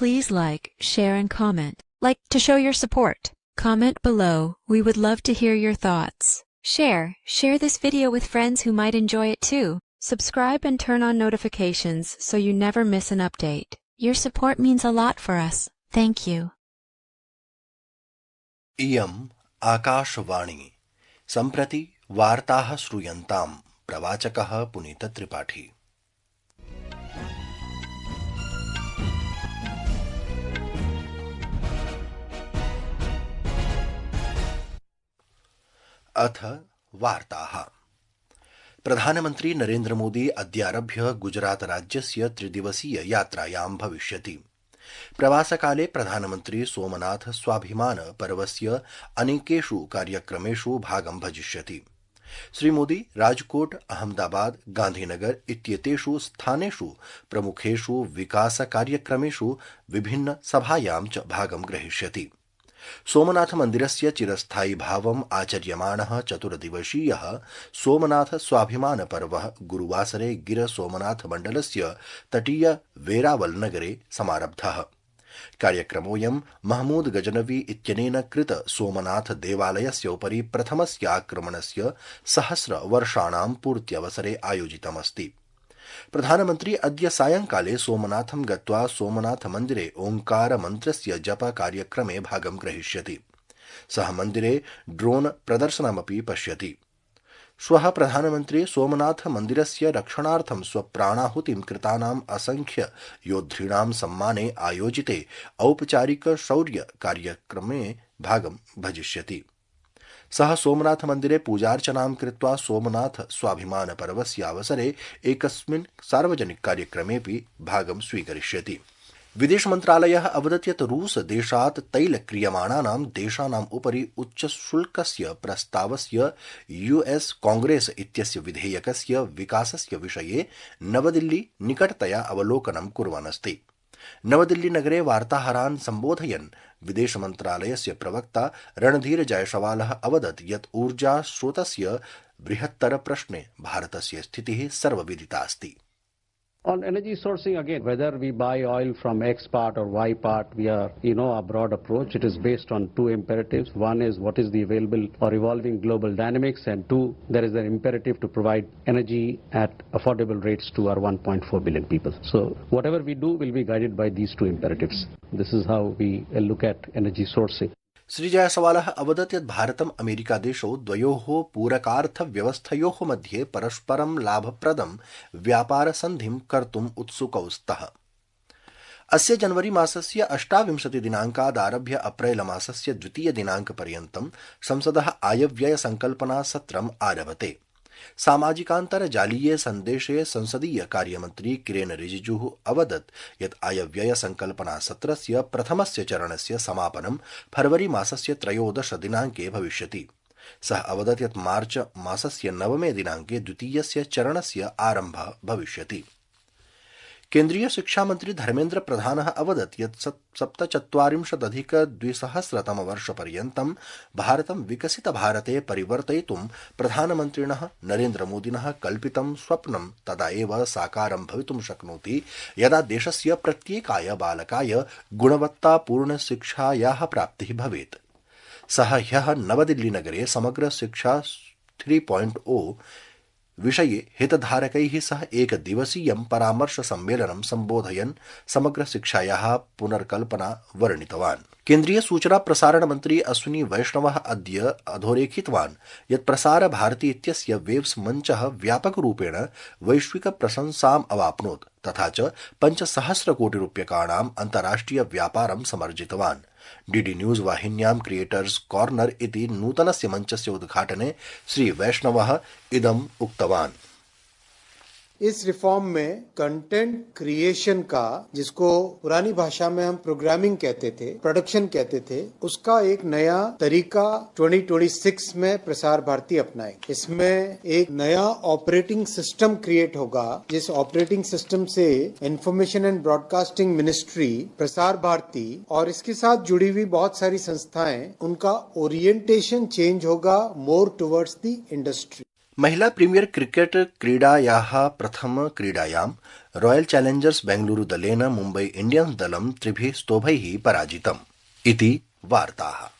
Please like, share, and comment. Like to show your support. Comment below. We would love to hear your thoughts. Share this video with friends who might enjoy it too. Subscribe and turn on notifications so you never miss an update. Your support means a lot for us. Thank you. इयम् आकाशवाणी सम्प्रति वार्ताः श्रूयन्ताम् प्रवाचकः पुनीत त्रिपाठी। अथ वार्ताः। प्रधानमन्त्री नरेन्द्र मोदी अद्यारभ्य गुजरात राज्यस्य त्रिदिवसीय यात्रायां भविष्यति। प्रवासकाले प्रधानमन्त्री सोमनाथ स्वाभिमान पर्वस्य अनेकेषु कार्यक्रमेषु भागं भजिष्यति। श्रीमोदी राजकोट, अहमदाबाद, गांधीनगर इत्येतेषु स्थानेषु प्रमुखेषु विकास कार्यक्रमेषु विभिन्न सभायां च भागं ग्रहीष्यति। सोमनाथ मन्दिरस्य चिरस्थायी भावम् आचर्यमाणः चतुर्दिवसीयः सोमनाथ स्वाभिमान पर्वः गुरुवासरे गिर सोमनाथ मण्डलस्य तटीय वेरावल नगरे समारब्धः। कार्यक्रमोऽयं महमूद गजनवी इत्यनेन कृत सोमनाथ देवालयस्य उपरि प्रथमस्य आक्रमणस्य सहस्रवर्षाणां पूर्त्यवसरे आयोजितमस्ति। प्रधानमन्त्री अद्य सायंकाले सोमनाथं गत्वा सोमनाथ मन्दिरे ओंकार मन्त्रस्य जप कार्यक्रमे भागं ग्रहीष्यति। सः मन्दिरे ड्रोन प्रदर्शनमपि पश्यति। श्वः प्रधानमन्त्री सोमनाथ मन्दिरस्य रक्षणार्थं स्वप्राणाहुतिं कृतानाम् असंख्य योद्धॄणां सम्माने आयोजिते औपचारिक शौर्य कार्यक्रमे भागं भजिष्यति। सः सोमनाथ मन्दिरे पूजार्चनां कृत्वा सोमनाथ स्वाभिमान पर्वस्य अवसरे एकस्मिन् सार्वजनिक कार्यक्रमेऽपि भागं स्वीकरिष्यति। विदेश मन्त्रालयः अवदत् यत् रूस देशात् तैल क्रियमाणानां देशानाम् उपरि उच्चशुल्कस्य प्रस्तावस्य यूएस कांग्रेस इत्यस्य विधेयकस्य विकासस्य विषये नवदिल्ली निकटतया अवलोकनं कुर्वन् अस्ति। नवदिल्ली नगरे वार्ताहरान् सम्बोधयन् विदेश मन्त्रालयस्य प्रवक्ता रणधीर जयसवालः अवदत् यत् ऊर्जा स्रोतस्य बृहत्तर प्रश्ने भारतस्य स्थितिः सर्वविदिता अस्ति। On energy sourcing, again, whether we buy oil from X part or Y part, we are, a broad approach. It is based on two imperatives. One is what is the available or evolving global dynamics, and two, there is an imperative to provide energy at affordable rates to our 1.4 billion people. So whatever we do will be guided by these two imperatives. This is how we look at energy sourcing. Shri जयसवालः अवदत् यत् भारतम् अमेरिकादेशौ द्वयोः पूरकार्थव्यवस्थयोः मध्ये परस्परं लाभप्रदं व्यापारसन्धिं कर्तुम् उत्सुकौ स्तः। अस्य January मासस्य 28 दिनाङ्कादारभ्य अप्रैल मासस्य 2 दिनाङ्कपर्यन्तं संसदः आयव्यय संकल्पना सत्रम् आरभते। सामाजिकान्तर्जालीये सन्देशे संसदीय कार्यमन्त्री किरेन रिजिजुः अवदत् यत् आयव्यय संकल्पना सत्रस्य प्रथमस्य चरणस्य समापनं फरवरी मासस्य 13 दिनाङ्के भविष्यति। सः अवदत् यत् मार्च मासस्य 9 दिनाङ्के द्वितीयस्य चरणस्य आरम्भः भविष्यति। केन्द्रीय शिक्षा मन्त्री धर्मेन्द्र प्रधानः अवदत् यत् 47-2000 भारतं विकसित भारते परिवर्तयितुं प्रधानमन्त्रिणः नरेन्द्र मोदिनः कल्पितं स्वप्नं तदा एव साकारं भवितुं शक्नोति यदा देशस्य प्रत्येकाय बालकाय गुणवत्तापूर्ण शिक्षायाः प्राप्तिः भवेत्। सः ह्यः नवदिल्लीनगरे समग्र शिक्षा 3.0 विषये हितधारकैः सह एकदिवसीयं परामर्श सम्मेलनं सम्बोधयन् समग्र शिक्षायाः पुनर्कल्पना वर्णितवान्। केन्द्रीय सूचना प्रसारण मन्त्री अश्विनी वैष्णवः अद्य अधोरेखितवान् यत् प्रसार भारती इत्यस्य वेब्स मञ्चः व्यापकरूपेण वैश्विक प्रशंसाम् अवाप्नोत् तथा च 5,000 कोटिरूप्यकाणाम् अन्ताराष्ट्रिय व्यापारं समर्जितवान्। डीडी न्यूज वाहिन्यां क्रिएटर्स कॉर्नर इति नूतनस्य मञ्चस्य उद्घाटने श्री वैष्णवः इदम् उक्तवान्। इस रिफॉर्म में कंटेंट क्रिएशन का, जिसको पुरानी भाषा में हम प्रोग्रामिंग कहते थे, प्रोडक्शन कहते थे, उसका एक नया तरीका 2026 में प्रसार भारती अपनाएगी। इसमें एक नया ऑपरेटिंग सिस्टम क्रिएट होगा, जिस ऑपरेटिंग सिस्टम से information and broadcasting ministry, Prasar Bharati और इसके साथ जुड़ी हुई बहुत सारी संस्थाएं, उनका ओरिएंटेशन चेंज होगा मोर टुवर्ड्स द इंडस्ट्री। महिला प्रीमियर क्रिकेट क्रीडायाः प्रथम क्रीडायां रॉयल चैलेंजर्स बेंगलुरु दलेन मुम्बई इंडियन्स दलं 3-0 पराजितम् इति वार्ताः।